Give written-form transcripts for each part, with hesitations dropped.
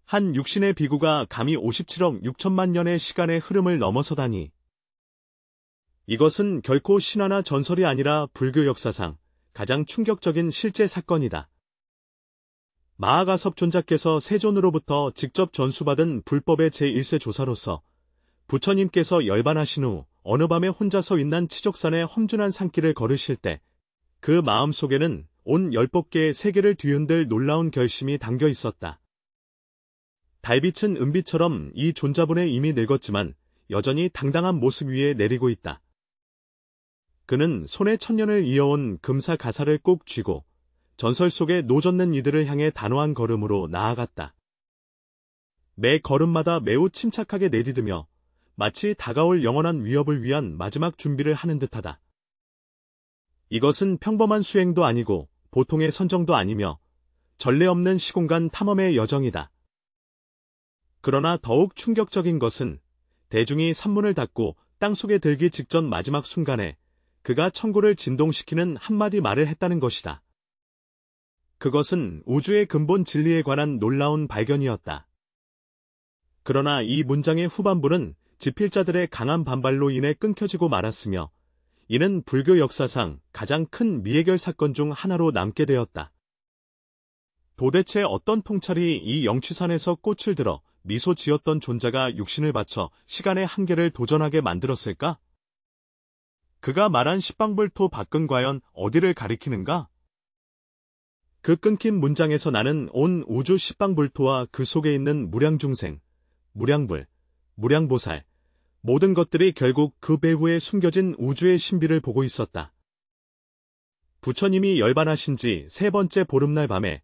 한 육신의 비구가 감히 57억 6천만 년의 시간의 흐름을 넘어서다니. 이것은 결코 신화나 전설이 아니라 불교 역사상 가장 충격적인 실제 사건이다. 마하가섭 존자께서 세존으로부터 직접 전수받은 불법의 제1세 조사로서 부처님께서 열반하신 후 어느 밤에 혼자서 윈난 치족산의 험준한 산길을 걸으실 때 그 마음속에는 온 10법계의 세계를 뒤흔들 놀라운 결심이 담겨 있었다. 달빛은 은빛처럼 이 존자분의 이미 늙었지만 여전히 당당한 모습 위에 내리고 있다. 그는 손에 천년을 이어온 금사 가사를 꼭 쥐고 전설 속에 노젓는 이들을 향해 단호한 걸음으로 나아갔다. 매 걸음마다 매우 침착하게 내디디며 마치 다가올 영원한 위협을 위한 마지막 준비를 하는 듯하다. 이것은 평범한 수행도 아니고 보통의 선정도 아니며 전례 없는 시공간 탐험의 여정이다. 그러나 더욱 충격적인 것은 대중이 산문을 닫고 땅속에 들기 직전 마지막 순간에 그가 천고를 진동시키는 한마디 말을 했다는 것이다. 그것은 우주의 근본 진리에 관한 놀라운 발견이었다. 그러나 이 문장의 후반부는 지필자들의 강한 반발로 인해 끊겨지고 말았으며 이는 불교 역사상 가장 큰 미해결 사건 중 하나로 남게 되었다. 도대체 어떤 통찰이 이 영취산에서 꽃을 들어 미소 지었던 존자가 육신을 바쳐 시간의 한계를 도전하게 만들었을까? 그가 말한 십방불토 밖은 과연 어디를 가리키는가? 그 끊긴 문장에서 나는 온 우주 십방불토와 그 속에 있는 무량중생, 무량불, 무량보살, 모든 것들이 결국 그 배후에 숨겨진 우주의 신비를 보고 있었다. 부처님이 열반하신 지 3번째 보름날 밤에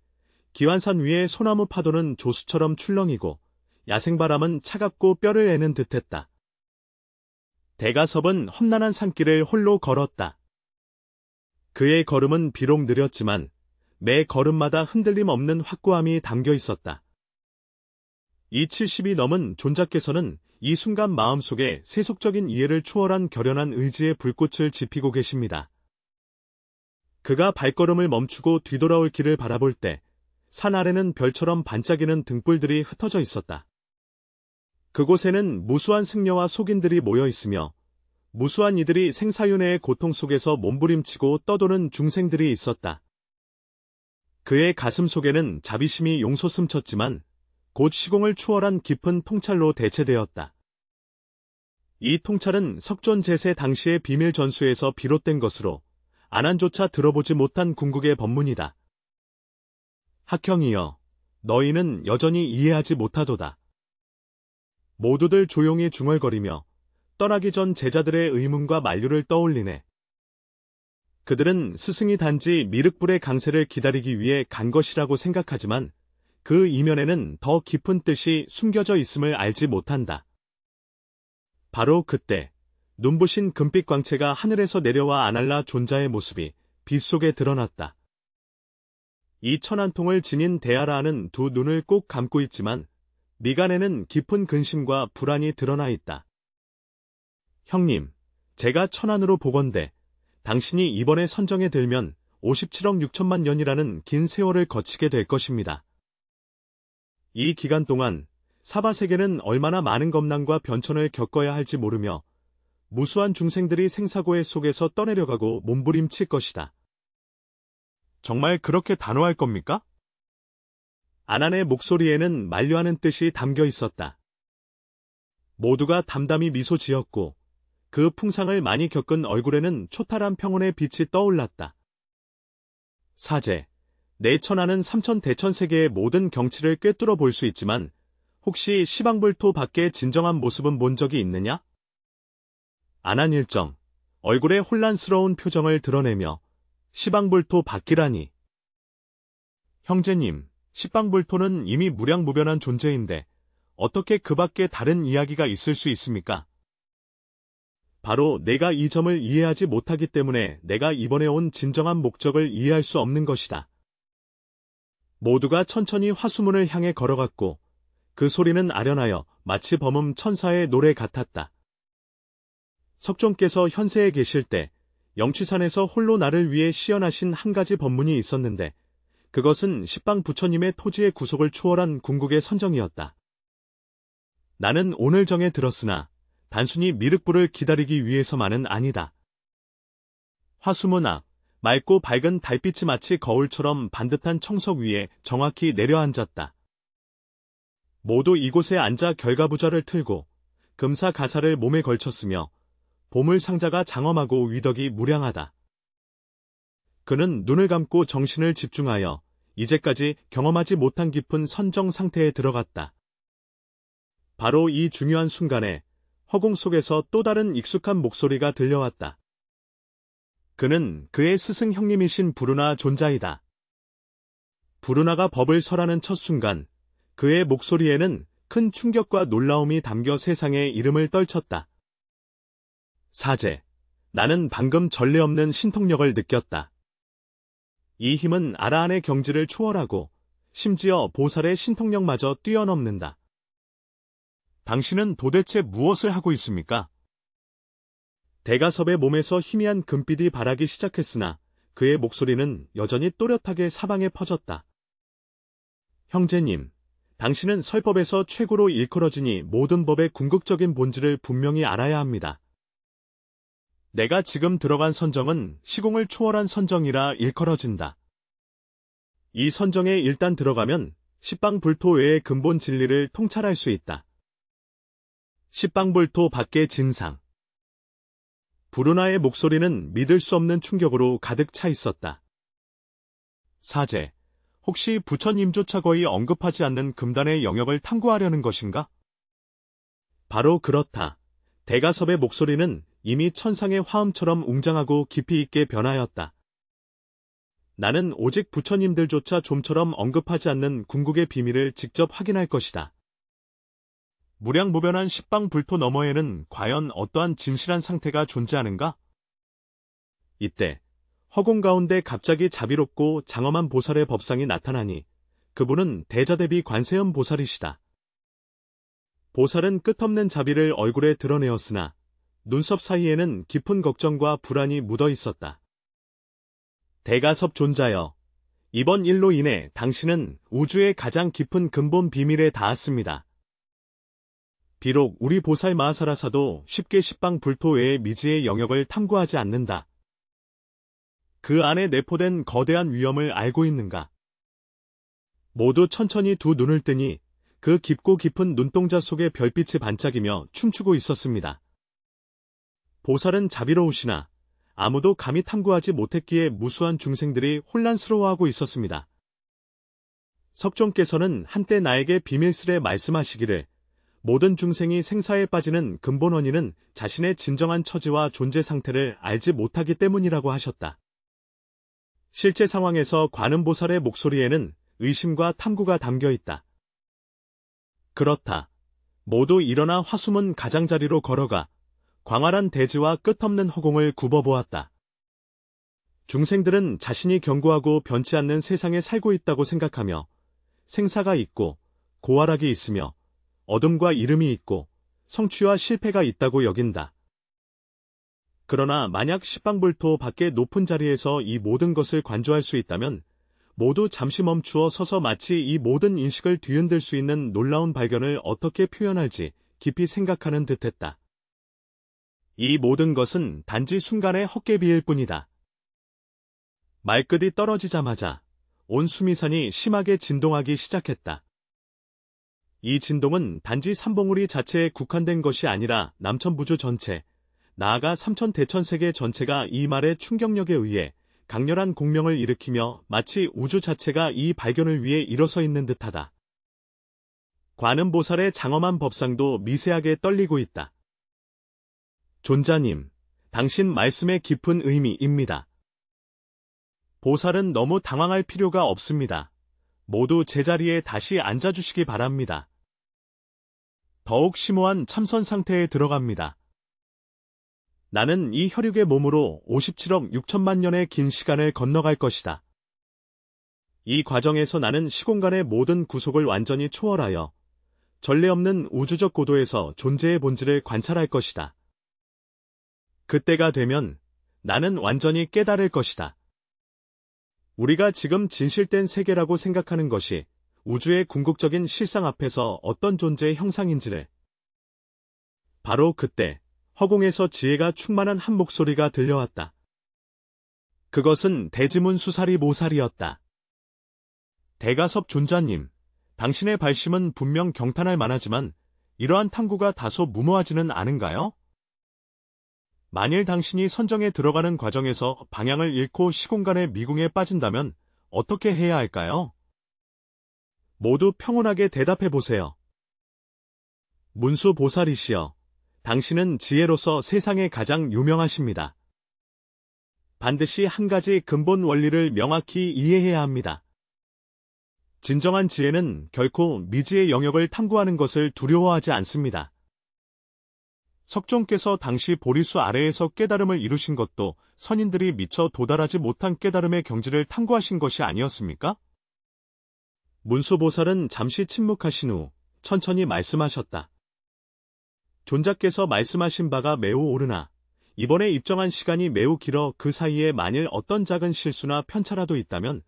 기완산 위에 소나무 파도는 조수처럼 출렁이고 야생바람은 차갑고 뼈를 애는 듯했다. 대가섭은 험난한 산길을 홀로 걸었다. 그의 걸음은 비록 느렸지만 매 걸음마다 흔들림 없는 확고함이 담겨 있었다. 이 70이 넘은 존자께서는 이 순간 마음속에 세속적인 이해를 초월한 결연한 의지의 불꽃을 지피고 계십니다. 그가 발걸음을 멈추고 뒤돌아올 길을 바라볼 때 산 아래는 별처럼 반짝이는 등불들이 흩어져 있었다. 그곳에는 무수한 승려와 속인들이 모여 있으며 무수한 이들이 생사윤회의 고통 속에서 몸부림치고 떠도는 중생들이 있었다. 그의 가슴 속에는 자비심이 용솟음쳤지만 곧 시공을 초월한 깊은 통찰로 대체되었다. 이 통찰은 석존 제세 당시의 비밀 전수에서 비롯된 것으로 아난조차 들어보지 못한 궁극의 법문이다. 학형이여, 너희는 여전히 이해하지 못하도다. 모두들 조용히 중얼거리며 떠나기 전 제자들의 의문과 만류를 떠올리네. 그들은 스승이 단지 미륵불의 강세를 기다리기 위해 간 것이라고 생각하지만 그 이면에는 더 깊은 뜻이 숨겨져 있음을 알지 못한다. 바로 그때 눈부신 금빛 광채가 하늘에서 내려와 아날라 존자의 모습이 빛 속에 드러났다. 이 천안통을 지닌 데아라는 두 눈을 꼭 감고 있지만 미간에는 깊은 근심과 불안이 드러나 있다. 형님, 제가 천안으로 보건대 당신이 이번에 선정에 들면 57억 6천만 년이라는 긴 세월을 거치게 될 것입니다. 이 기간 동안 사바세계는 얼마나 많은 겁난과 변천을 겪어야 할지 모르며 무수한 중생들이 생사고해 속에서 떠내려가고 몸부림칠 것이다. 정말 그렇게 단호할 겁니까? 아난의 목소리에는 만류하는 뜻이 담겨 있었다. 모두가 담담히 미소 지었고 그 풍상을 많이 겪은 얼굴에는 초탈한 평온의 빛이 떠올랐다. 사제, 내 천하는 삼천대천세계의 모든 경치를 꿰뚫어 볼 수 있지만 혹시 시방불토 밖의 진정한 모습은 본 적이 있느냐? 아난일정, 얼굴에 혼란스러운 표정을 드러내며 시방불토 밖이라니. 형제님, 시방불토는 이미 무량무변한 존재인데 어떻게 그 밖에 다른 이야기가 있을 수 있습니까? 바로 내가 이 점을 이해하지 못하기 때문에 내가 이번에 온 진정한 목적을 이해할 수 없는 것이다. 모두가 천천히 화수문을 향해 걸어갔고 그 소리는 아련하여 마치 범음 천사의 노래 같았다. 석존께서 현세에 계실 때 영취산에서 홀로 나를 위해 시연하신 한 가지 법문이 있었는데 그것은 십방 부처님의 토지의 구속을 초월한 궁극의 선정이었다. 나는 오늘 정에 들었으나 단순히 미륵불을 기다리기 위해서만은 아니다. 화수문 앞, 맑고 밝은 달빛이 마치 거울처럼 반듯한 청석 위에 정확히 내려앉았다. 모두 이곳에 앉아 결과부좌를 틀고 금사가사를 몸에 걸쳤으며 보물상자가 장엄하고 위덕이 무량하다. 그는 눈을 감고 정신을 집중하여 이제까지 경험하지 못한 깊은 선정 상태에 들어갔다. 바로 이 중요한 순간에 허공 속에서 또 다른 익숙한 목소리가 들려왔다. 그는 그의 스승 형님이신 부르나 존자이다. 부르나가 법을 설하는 첫 순간 그의 목소리에는 큰 충격과 놀라움이 담겨 세상의 이름을 떨쳤다. 사제, 나는 방금 전례 없는 신통력을 느꼈다. 이 힘은 아라한의 경지를 초월하고 심지어 보살의 신통력마저 뛰어넘는다. 당신은 도대체 무엇을 하고 있습니까? 대가섭의 몸에서 희미한 금빛이 발하기 시작했으나 그의 목소리는 여전히 또렷하게 사방에 퍼졌다. 형제님, 당신은 설법에서 최고로 일컬어지니 모든 법의 궁극적인 본질을 분명히 알아야 합니다. 내가 지금 들어간 선정은 시공을 초월한 선정이라 일컬어진다. 이 선정에 일단 들어가면 십방불토 외의 근본 진리를 통찰할 수 있다. 십방불토 밖의 진상. 부르나의 목소리는 믿을 수 없는 충격으로 가득 차 있었다. 사제, 혹시 부처님조차 거의 언급하지 않는 금단의 영역을 탐구하려는 것인가? 바로 그렇다. 대가섭의 목소리는 이미 천상의 화음처럼 웅장하고 깊이 있게 변하였다. 나는 오직 부처님들조차 좀처럼 언급하지 않는 궁극의 비밀을 직접 확인할 것이다. 무량무변한 십방불토 너머에는 과연 어떠한 진실한 상태가 존재하는가? 이때 허공 가운데 갑자기 자비롭고 장엄한 보살의 법상이 나타나니 그분은 대자대비 관세음 보살이시다. 보살은 끝없는 자비를 얼굴에 드러내었으나 눈썹 사이에는 깊은 걱정과 불안이 묻어 있었다. 대가섭 존자여, 이번 일로 인해 당신은 우주의 가장 깊은 근본 비밀에 닿았습니다. 비록 우리 보살 마하사라사도 쉽게 십방불토 외의 미지의 영역을 탐구하지 않는다. 그 안에 내포된 거대한 위험을 알고 있는가? 모두 천천히 두 눈을 뜨니 그 깊고 깊은 눈동자 속에 별빛이 반짝이며 춤추고 있었습니다. 보살은 자비로우시나 아무도 감히 탐구하지 못했기에 무수한 중생들이 혼란스러워하고 있었습니다. 석종께서는 한때 나에게 비밀스레 말씀하시기를 모든 중생이 생사에 빠지는 근본 원인은 자신의 진정한 처지와 존재 상태를 알지 못하기 때문이라고 하셨다. 실제 상황에서 관음보살의 목소리에는 의심과 탐구가 담겨 있다. 그렇다. 모두 일어나 화수문 가장자리로 걸어가 광활한 대지와 끝없는 허공을 굽어보았다. 중생들은 자신이 견고하고 변치 않는 세상에 살고 있다고 생각하며 생사가 있고 고활학이 있으며 어둠과 이름이 있고 성취와 실패가 있다고 여긴다. 그러나 만약 십방불토 밖의 높은 자리에서 이 모든 것을 관조할 수 있다면 모두 잠시 멈추어 서서 마치 이 모든 인식을 뒤흔들 수 있는 놀라운 발견을 어떻게 표현할지 깊이 생각하는 듯했다. 이 모든 것은 단지 순간의 헛개비일 뿐이다. 말끝이 떨어지자마자 온 수미산이 심하게 진동하기 시작했다. 이 진동은 단지 삼봉우리 자체에 국한된 것이 아니라 남천부주 전체, 나아가 삼천대천세계 전체가 이 말의 충격력에 의해 강렬한 공명을 일으키며 마치 우주 자체가 이 발견을 위해 일어서 있는 듯하다. 관음보살의 장엄한 법상도 미세하게 떨리고 있다. 존자님, 당신 말씀의 깊은 의미입니다. 보살은 너무 당황할 필요가 없습니다. 모두 제자리에 다시 앉아주시기 바랍니다. 더욱 심오한 참선 상태에 들어갑니다. 나는 이 혈육의 몸으로 57억 6천만 년의 긴 시간을 건너갈 것이다. 이 과정에서 나는 시공간의 모든 구속을 완전히 초월하여 전례 없는 우주적 고도에서 존재의 본질을 관찰할 것이다. 그때가 되면 나는 완전히 깨달을 것이다. 우리가 지금 진실된 세계라고 생각하는 것이 우주의 궁극적인 실상 앞에서 어떤 존재의 형상인지를. 바로 그때 허공에서 지혜가 충만한 한 목소리가 들려왔다. 그것은 대지문 수사리 모살이었다. 대가섭 존자님, 당신의 발심은 분명 경탄할 만하지만 이러한 탐구가 다소 무모하지는 않은가요? 만일 당신이 선정에 들어가는 과정에서 방향을 잃고 시공간의 미궁에 빠진다면 어떻게 해야 할까요? 모두 평온하게 대답해보세요. 문수보살이시여, 당신은 지혜로서 세상에 가장 유명하십니다. 반드시 한 가지 근본 원리를 명확히 이해해야 합니다. 진정한 지혜는 결코 미지의 영역을 탐구하는 것을 두려워하지 않습니다. 석종께서 당시 보리수 아래에서 깨달음을 이루신 것도 선인들이 미처 도달하지 못한 깨달음의 경지를 탐구하신 것이 아니었습니까? 문수보살은 잠시 침묵하신 후 천천히 말씀하셨다. 존자께서 말씀하신 바가 매우 옳으나 이번에 입정한 시간이 매우 길어 그 사이에 만일 어떤 작은 실수나 편차라도 있다면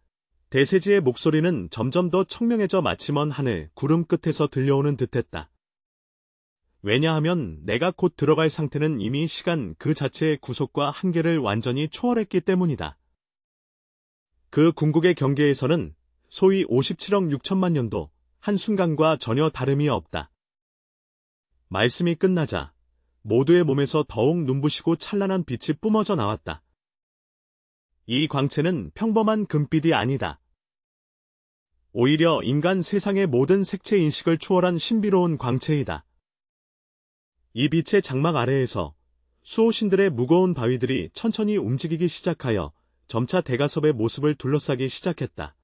대세지의 목소리는 점점 더 청명해져 마치 먼 하늘, 구름 끝에서 들려오는 듯했다. 왜냐하면 내가 곧 들어갈 상태는 이미 시간 그 자체의 구속과 한계를 완전히 초월했기 때문이다. 그 궁극의 경계에서는 소위 57억 6천만 년도 한순간과 전혀 다름이 없다. 말씀이 끝나자 모두의 몸에서 더욱 눈부시고 찬란한 빛이 뿜어져 나왔다. 이 광채는 평범한 금빛이 아니다. 오히려 인간 세상의 모든 색채 인식을 초월한 신비로운 광채이다. 이 빛의 장막 아래에서 수호신들의 무거운 바위들이 천천히 움직이기 시작하여 점차 대가섭의 모습을 둘러싸기 시작했다.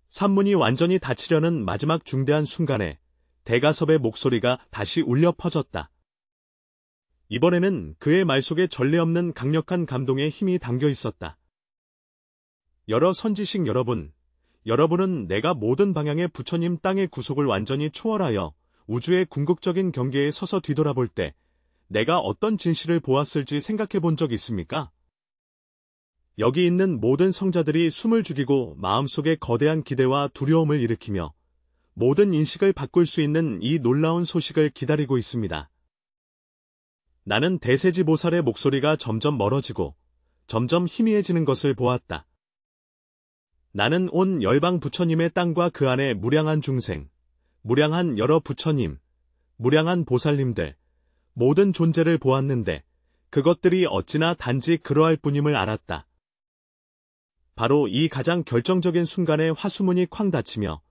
산문이 완전히 닫히려는 마지막 중대한 순간에 대가섭의 목소리가 다시 울려 퍼졌다. 이번에는 그의 말 속에 전례 없는 강력한 감동의 힘이 담겨 있었다. 여러 선지식 여러분, 여러분은 내가 모든 방향의 부처님 땅의 구속을 완전히 초월하여 우주의 궁극적인 경계에 서서 뒤돌아볼 때 내가 어떤 진실을 보았을지 생각해 본 적 있습니까? 여기 있는 모든 성자들이 숨을 죽이고 마음속에 거대한 기대와 두려움을 일으키며 모든 인식을 바꿀 수 있는 이 놀라운 소식을 기다리고 있습니다. 나는 대세지 보살의 목소리가 점점 멀어지고 점점 희미해지는 것을 보았다. 나는 온 열방 부처님의 땅과 그 안에 무량한 중생, 무량한 여러 부처님, 무량한 보살님들, 모든 존재를 보았는데 그것들이 어찌나 단지 그러할 뿐임을 알았다. 바로 이 가장 결정적인 순간에 화수문이 쾅 닫히며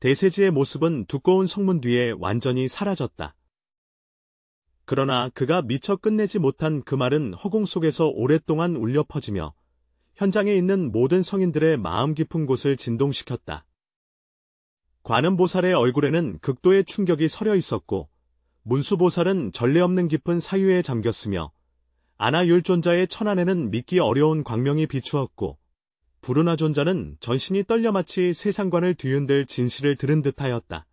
대세지의 모습은 두꺼운 성문 뒤에 완전히 사라졌다. 그러나 그가 미처 끝내지 못한 그 말은 허공 속에서 오랫동안 울려 퍼지며 현장에 있는 모든 성인들의 마음 깊은 곳을 진동시켰다. 관음보살의 얼굴에는 극도의 충격이 서려 있었고 문수보살은 전례 없는 깊은 사유에 잠겼으며 아나율존자의 천안에는 믿기 어려운 광명이 비추었고 부르나존자는 전신이 떨려 마치 세상관을 뒤흔들 진실을 들은 듯하였다.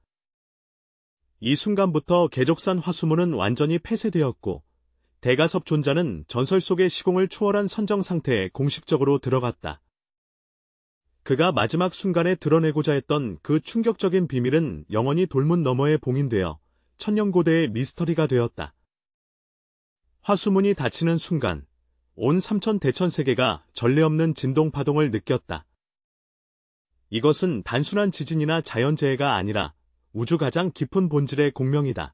이 순간부터 개족산 화수문은 완전히 폐쇄되었고 대가섭 존자는 전설 속의 시공을 초월한 선정 상태에 공식적으로 들어갔다. 그가 마지막 순간에 드러내고자 했던 그 충격적인 비밀은 영원히 돌문 너머에 봉인되어 천년고대의 미스터리가 되었다. 화수문이 닫히는 순간 온 삼천 대천세계가 전례 없는 진동파동을 느꼈다. 이것은 단순한 지진이나 자연재해가 아니라 우주 가장 깊은 본질의 공명이다.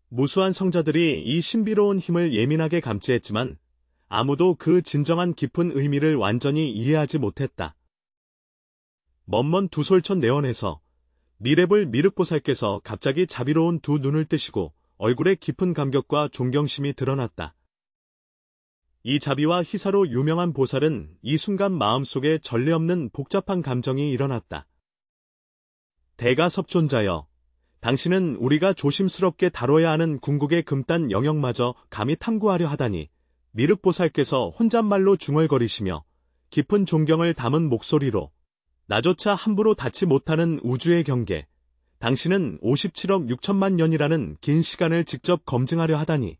무수한 성자들이 이 신비로운 힘을 예민하게 감지했지만 아무도 그 진정한 깊은 의미를 완전히 이해하지 못했다. 먼먼 두솔천 내원에서 미래불 미륵보살께서 갑자기 자비로운 두 눈을 뜨시고 얼굴에 깊은 감격과 존경심이 드러났다. 이 자비와 희사로 유명한 보살은 이 순간 마음속에 전례 없는 복잡한 감정이 일어났다. 대가섭존자여, 당신은 우리가 조심스럽게 다뤄야 하는 궁극의 금단 영역마저 감히 탐구하려 하다니 미륵보살께서 혼잣말로 중얼거리시며 깊은 존경을 담은 목소리로 나조차 함부로 닿지 못하는 우주의 경계, 당신은 57억 6천만 년이라는 긴 시간을 직접 검증하려 하다니.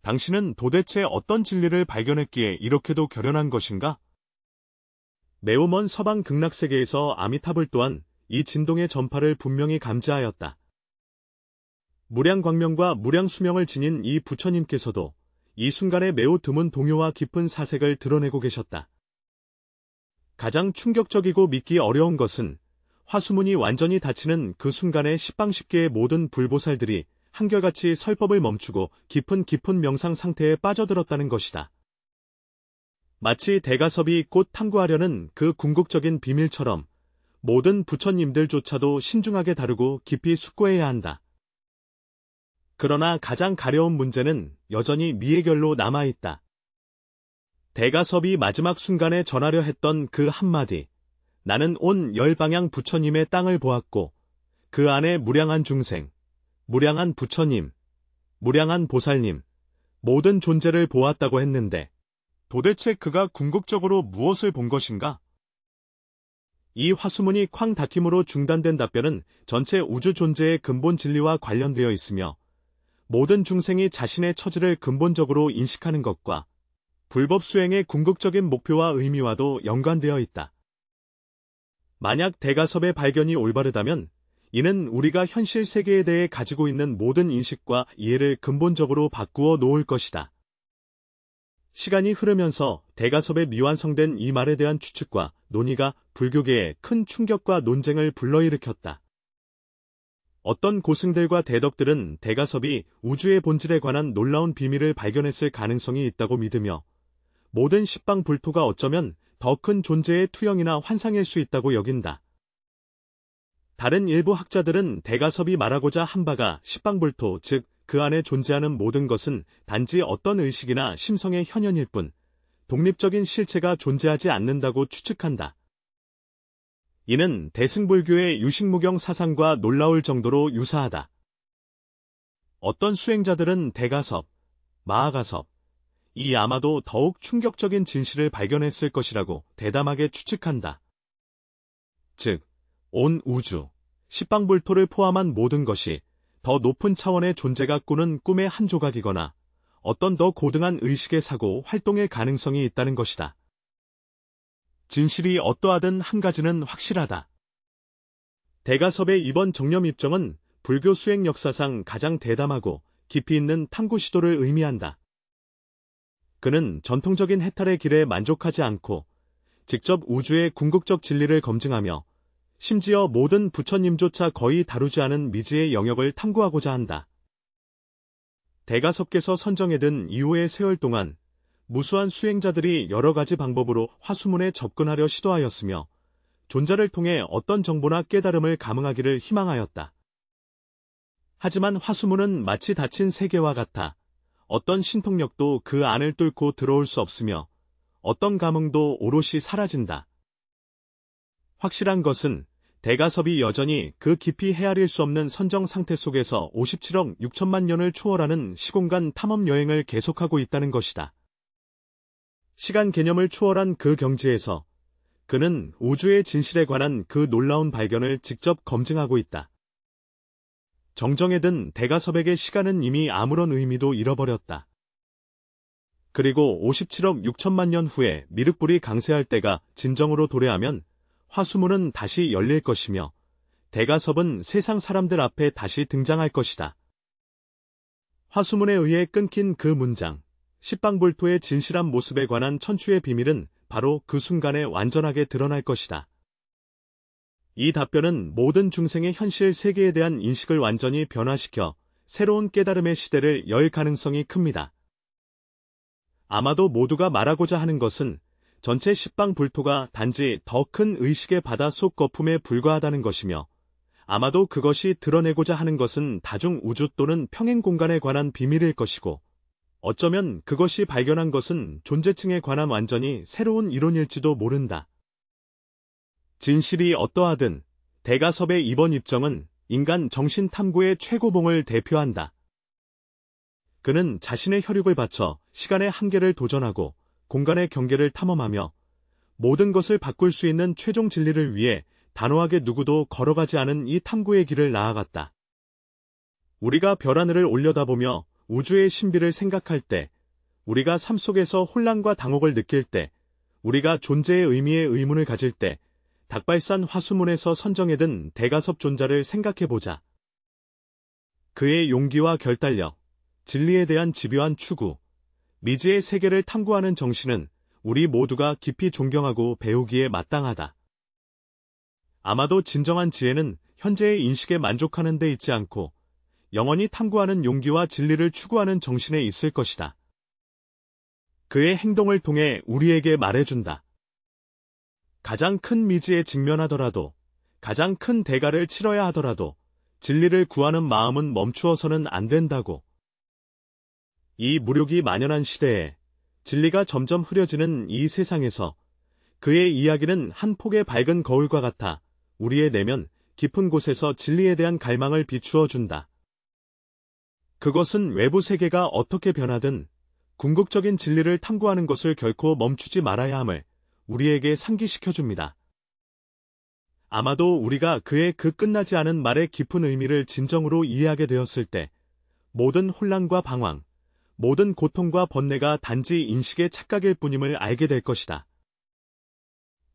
당신은 도대체 어떤 진리를 발견했기에 이렇게도 결연한 것인가? 매우 먼 서방 극락세계에서 아미타불 또한 이 진동의 전파를 분명히 감지하였다. 무량광명과 무량수명을 지닌 이 부처님께서도 이 순간에 매우 드문 동요와 깊은 사색을 드러내고 계셨다. 가장 충격적이고 믿기 어려운 것은 화수문이 완전히 닫히는 그 순간에 십방십계의 모든 불보살들이 한결같이 설법을 멈추고 깊은 명상 상태에 빠져들었다는 것이다. 마치 대가섭이 곧 탐구하려는 그 궁극적인 비밀처럼 모든 부처님들조차도 신중하게 다루고 깊이 숙고해야 한다. 그러나 가장 가려운 문제는 여전히 미해결로 남아있다. 대가섭이 마지막 순간에 전하려 했던 그 한마디, 나는 온 열방향 부처님의 땅을 보았고 그 안에 무량한 중생, 무량한 부처님, 무량한 보살님, 모든 존재를 보았다고 했는데 도대체 그가 궁극적으로 무엇을 본 것인가? 이 화수문이 쾅 닫힘으로 중단된 답변은 전체 우주 존재의 근본 진리와 관련되어 있으며 모든 중생이 자신의 처지를 근본적으로 인식하는 것과 불법 수행의 궁극적인 목표와 의미와도 연관되어 있다. 만약 대가섭의 발견이 올바르다면 이는 우리가 현실 세계에 대해 가지고 있는 모든 인식과 이해를 근본적으로 바꾸어 놓을 것이다. 시간이 흐르면서 대가섭의 미완성된 이 말에 대한 추측과 논의가 불교계에 큰 충격과 논쟁을 불러일으켰다. 어떤 고승들과 대덕들은 대가섭이 우주의 본질에 관한 놀라운 비밀을 발견했을 가능성이 있다고 믿으며 모든 십방불토가 어쩌면 더 큰 존재의 투영이나 환상일 수 있다고 여긴다. 다른 일부 학자들은 대가섭이 말하고자 한 바가 십방불토, 즉 그 안에 존재하는 모든 것은 단지 어떤 의식이나 심성의 현현일 뿐 독립적인 실체가 존재하지 않는다고 추측한다. 이는 대승불교의 유식무경 사상과 놀라울 정도로 유사하다. 어떤 수행자들은 대가섭, 마하가섭, 이 아마도 더욱 충격적인 진실을 발견했을 것이라고 대담하게 추측한다. 즉, 온 우주, 십방불토를 포함한 모든 것이 더 높은 차원의 존재가 꾸는 꿈의 한 조각이거나 어떤 더 고등한 의식의 사고 활동의 가능성이 있다는 것이다. 진실이 어떠하든 한 가지는 확실하다. 대가섭의 이번 정념 입정은 불교 수행 역사상 가장 대담하고 깊이 있는 탐구 시도를 의미한다. 그는 전통적인 해탈의 길에 만족하지 않고 직접 우주의 궁극적 진리를 검증하며 심지어 모든 부처님조차 거의 다루지 않은 미지의 영역을 탐구하고자 한다. 대가섭께서 선정해둔 이후의 세월 동안 무수한 수행자들이 여러 가지 방법으로 화수문에 접근하려 시도하였으며 존자를 통해 어떤 정보나 깨달음을 감응하기를 희망하였다. 하지만 화수문은 마치 닫힌 세계와 같아 어떤 신통력도 그 안을 뚫고 들어올 수 없으며 어떤 감흥도 오롯이 사라진다. 확실한 것은 대가섭이 여전히 그 깊이 헤아릴 수 없는 선정 상태 속에서 57억 6천만 년을 초월하는 시공간 탐험 여행을 계속하고 있다는 것이다. 시간 개념을 초월한 그 경지에서 그는 우주의 진실에 관한 그 놀라운 발견을 직접 검증하고 있다. 정정에 든 대가섭에게 시간은 이미 아무런 의미도 잃어버렸다. 그리고 57억 6천만 년 후에 미륵불이 강세할 때가 진정으로 도래하면 화수문은 다시 열릴 것이며 대가섭은 세상 사람들 앞에 다시 등장할 것이다. 화수문에 의해 끊긴 그 문장, 십방불토의 진실한 모습에 관한 천추의 비밀은 바로 그 순간에 완전하게 드러날 것이다. 이 답변은 모든 중생의 현실 세계에 대한 인식을 완전히 변화시켜 새로운 깨달음의 시대를 열 가능성이 큽니다. 아마도 모두가 말하고자 하는 것은 전체 십방불토가 단지 더 큰 의식의 바다 속 거품에 불과하다는 것이며 아마도 그것이 드러내고자 하는 것은 다중 우주 또는 평행 공간에 관한 비밀일 것이고 어쩌면 그것이 발견한 것은 존재층에 관한 완전히 새로운 이론일지도 모른다. 진실이 어떠하든 대가섭의 이번 입정은 인간 정신 탐구의 최고봉을 대표한다. 그는 자신의 혈육을 바쳐 시간의 한계를 도전하고 공간의 경계를 탐험하며 모든 것을 바꿀 수 있는 최종 진리를 위해 단호하게 누구도 걸어가지 않은 이 탐구의 길을 나아갔다. 우리가 별하늘을 올려다보며 우주의 신비를 생각할 때, 우리가 삶 속에서 혼란과 당혹을 느낄 때, 우리가 존재의 의미에 의문을 가질 때, 닭발산 화수문에서 선정해둔 대가섭 존자를 생각해보자. 그의 용기와 결단력, 진리에 대한 집요한 추구, 미지의 세계를 탐구하는 정신은 우리 모두가 깊이 존경하고 배우기에 마땅하다. 아마도 진정한 지혜는 현재의 인식에 만족하는 데 있지 않고 영원히 탐구하는 용기와 진리를 추구하는 정신에 있을 것이다. 그의 행동을 통해 우리에게 말해준다. 가장 큰 미지에 직면하더라도, 가장 큰 대가를 치러야 하더라도 진리를 구하는 마음은 멈추어서는 안 된다고. 이 무력이 만연한 시대에 진리가 점점 흐려지는 이 세상에서 그의 이야기는 한 폭의 밝은 거울과 같아 우리의 내면 깊은 곳에서 진리에 대한 갈망을 비추어 준다. 그것은 외부 세계가 어떻게 변하든 궁극적인 진리를 탐구하는 것을 결코 멈추지 말아야 함을 우리에게 상기시켜줍니다. 아마도 우리가 그의 그 끝나지 않은 말의 깊은 의미를 진정으로 이해하게 되었을 때 모든 혼란과 방황, 모든 고통과 번뇌가 단지 인식의 착각일 뿐임을 알게 될 것이다.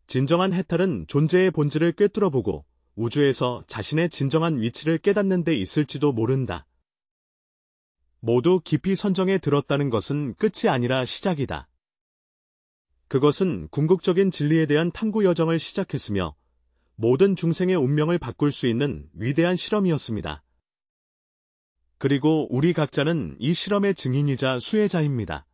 진정한 해탈은 존재의 본질을 꿰뚫어보고 우주에서 자신의 진정한 위치를 깨닫는 데 있을지도 모른다. 모두 깊이 선정에 들었다는 것은 끝이 아니라 시작이다. 그것은 궁극적인 진리에 대한 탐구 여정을 시작했으며 모든 중생의 운명을 바꿀 수 있는 위대한 실험이었습니다. 그리고 우리 각자는 이 실험의 증인이자 수혜자입니다.